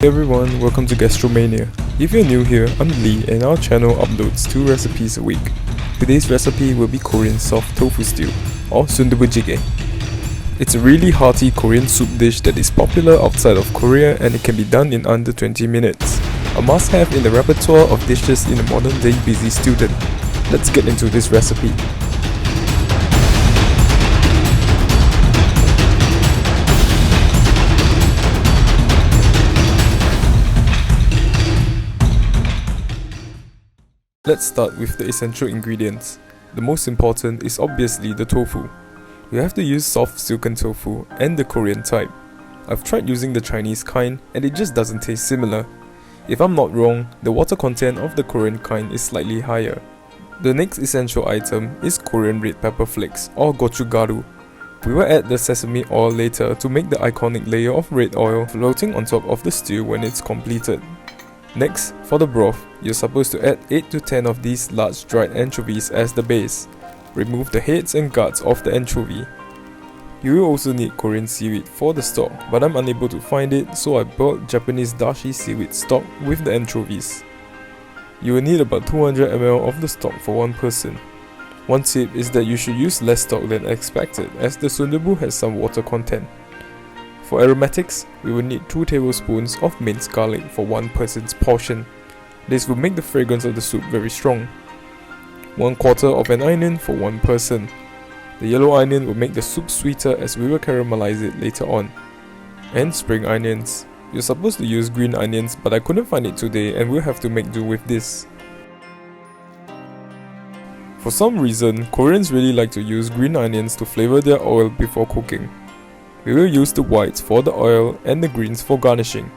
Hey everyone, welcome to Gastromania. If you're new here, I'm Lee and our channel uploads 2 recipes a week. Today's recipe will be Korean Soft Tofu Stew, or Soondubu Jjigae. It's a really hearty Korean soup dish that is popular outside of Korea and it can be done in under 20 minutes. A must-have in the repertoire of dishes in a modern-day busy student. Let's get into this recipe. Let's start with the essential ingredients. The most important is obviously the tofu. You have to use soft silken tofu and the Korean type. I've tried using the Chinese kind and it just doesn't taste similar. If I'm not wrong, the water content of the Korean kind is slightly higher. The next essential item is Korean Red Pepper Flakes or gochugaru. We will add the sesame oil later to make the iconic layer of red oil floating on top of the stew when it's completed. Next, for the broth, you're supposed to add 8 to 10 of these large dried anchovies as the base. Remove the heads and guts of the anchovy. You will also need Korean seaweed for the stock, but I'm unable to find it, so I bought Japanese seaweed stock with the anchovies. You will need about 200 ml of the stock for one person. One tip is that you should use less stock than expected, as the sundubu has some water content. For aromatics, we will need 2 tablespoons of minced garlic for one person's portion. This will make the fragrance of the soup very strong. 1/4 of an onion for one person. The yellow onion will make the soup sweeter as we will caramelize it later on. And spring onions. You're supposed to use green onions, but I couldn't find it today and we'll have to make do with this. For some reason, Koreans really like to use green onions to flavor their oil before cooking. We will use the whites for the oil and the greens for garnishing.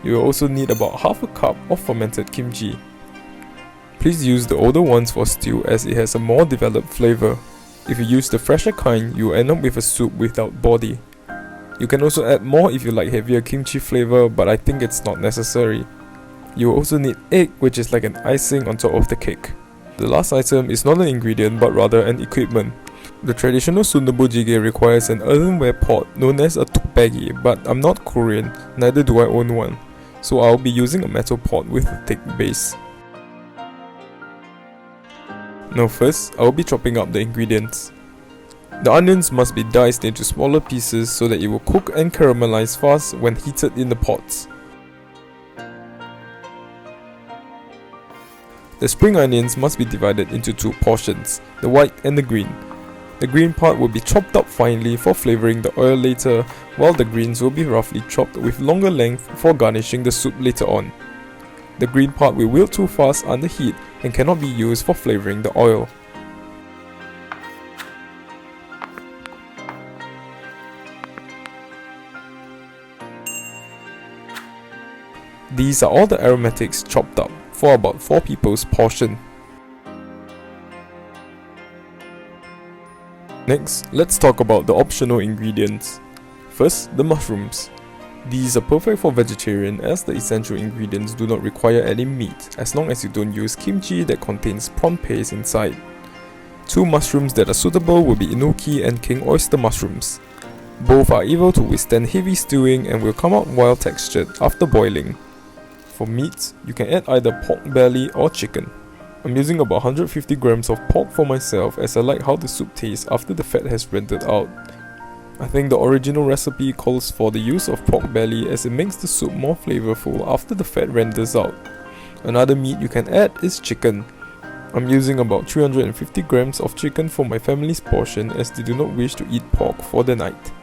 You will also need about half a cup of fermented kimchi. Please use the older ones for stew as it has a more developed flavor. If you use the fresher kind, you will end up with a soup without body. You can also add more if you like heavier kimchi flavor, but I think it's not necessary. You will also need egg, which is like an icing on top of the cake. The last item is not an ingredient but rather an equipment. The traditional Soondubu Jjigae requires an earthenware pot known as a tukbagi, but I'm not Korean, neither do I own one, so I'll be using a metal pot with a thick base. Now first, I'll be chopping up the ingredients. The onions must be diced into smaller pieces so that it will cook and caramelize fast when heated in the pots. The spring onions must be divided into 2 portions, the white and the green. The green part will be chopped up finely for flavouring the oil later, while the greens will be roughly chopped with longer length for garnishing the soup later on. The green part will wilt too fast under heat and cannot be used for flavouring the oil. These are all the aromatics chopped up for about 4 people's portion. Next, let's talk about the optional ingredients. First, the mushrooms. These are perfect for vegetarian as the essential ingredients do not require any meat as long as you don't use kimchi that contains prawn paste inside. 2 mushrooms that are suitable will be Enoki and king oyster mushrooms. Both are able to withstand heavy stewing and will come out well textured after boiling. For meat, you can add either pork belly or chicken. I'm using about 150 grams of pork for myself as I like how the soup tastes after the fat has rendered out. I think the original recipe calls for the use of pork belly as it makes the soup more flavourful after the fat renders out. Another meat you can add is chicken. I'm using about 350 grams of chicken for my family's portion as they do not wish to eat pork for the night.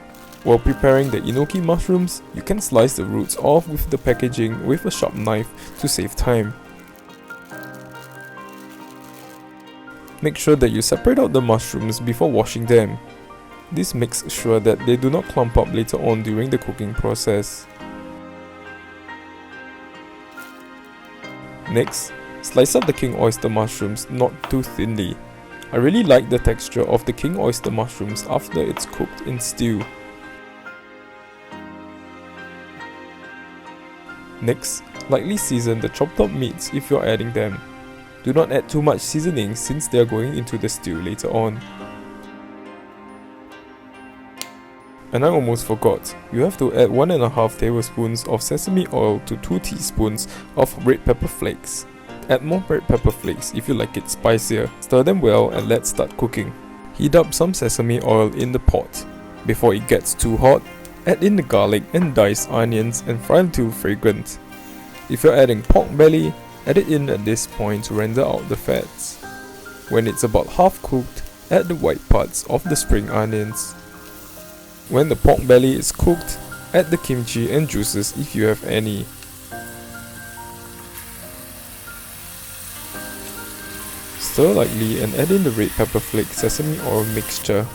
While preparing the Enoki mushrooms, you can slice the roots off with the packaging with a sharp knife to save time. Make sure that you separate out the mushrooms before washing them. This makes sure that they do not clump up later on during the cooking process. Next, slice up the king oyster mushrooms not too thinly. I really like the texture of the king oyster mushrooms after it's cooked in stew. Next, lightly season the chopped up meats if you're adding them. Do not add too much seasoning since they are going into the stew later on. And I almost forgot, you have to add 1.5 tablespoons of sesame oil to 2 teaspoons of red pepper flakes. Add more red pepper flakes if you like it spicier. Stir them well and let's start cooking. Heat up some sesame oil in the pot. Before it gets too hot, add in the garlic and diced onions and fry until fragrant. If you're adding pork belly, add it in at this point to render out the fats. When it's about half cooked, add the white parts of the spring onions. When the pork belly is cooked, add the kimchi and juices if you have any. Stir lightly and add in the red pepper flake sesame oil mixture.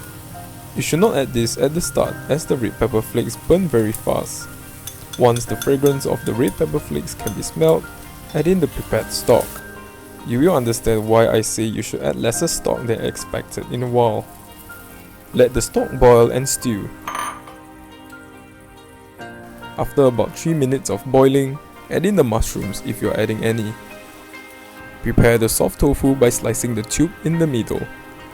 You should not add this at the start as the red pepper flakes burn very fast. Once the fragrance of the red pepper flakes can be smelled, add in the prepared stock. You will understand why I say you should add lesser stock than expected in a while. Let the stock boil and stew. After about 3 minutes of boiling, add in the mushrooms if you're adding any. Prepare the soft tofu by slicing the tube in the middle.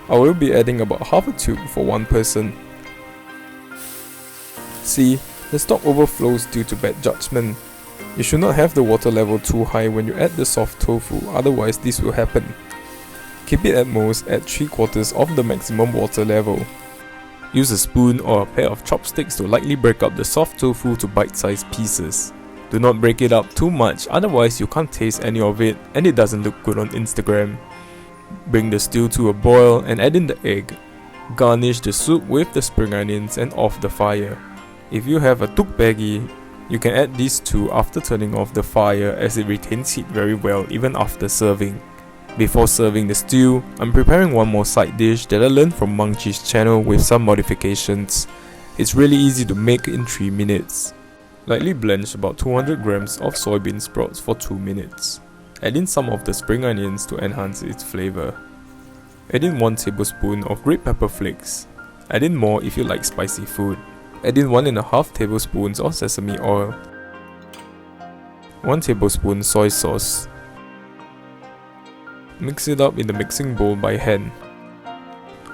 I will be adding about half a tube for one person. See, the stock overflows due to bad judgment. You should not have the water level too high when you add the soft tofu, otherwise this will happen. Keep it at most at 3/4 of the maximum water level. Use a spoon or a pair of chopsticks to lightly break up the soft tofu to bite-sized pieces. Do not break it up too much, otherwise you can't taste any of it and it doesn't look good on Instagram. Bring the stew to a boil and add in the egg. Garnish the soup with the spring onions and off the fire. If you have a tukbegi, you can add these too after turning off the fire as it retains heat very well even after serving. Before serving the stew, I'm preparing one more side dish that I learned from Mangchi's channel with some modifications. It's really easy to make in 3 minutes. Lightly blanch about 200 grams of soybean sprouts for 2 minutes. Add in some of the spring onions to enhance its flavor. Add in 1 tablespoon of red pepper flakes. Add in more if you like spicy food. Add in 1.5 tablespoons of sesame oil. 1 tablespoon soy sauce. Mix it up in the mixing bowl by hand.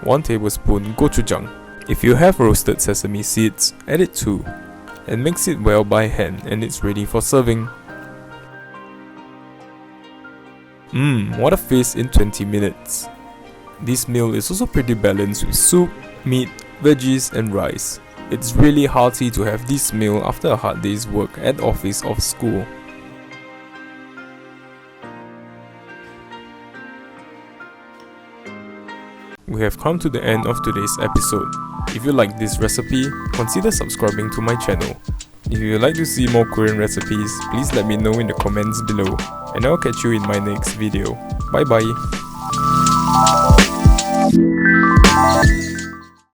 1 tablespoon gochujang. If you have roasted sesame seeds, add it too. And mix it well by hand and it's ready for serving. What a feast in 20 minutes. This meal is also pretty balanced with soup, meat, veggies and rice. It's really hearty to have this meal after a hard day's work at office or school. We have come to the end of today's episode. If you like this recipe, consider subscribing to my channel. If you would like to see more Korean recipes, please let me know in the comments below. And I'll catch you in my next video. Bye bye.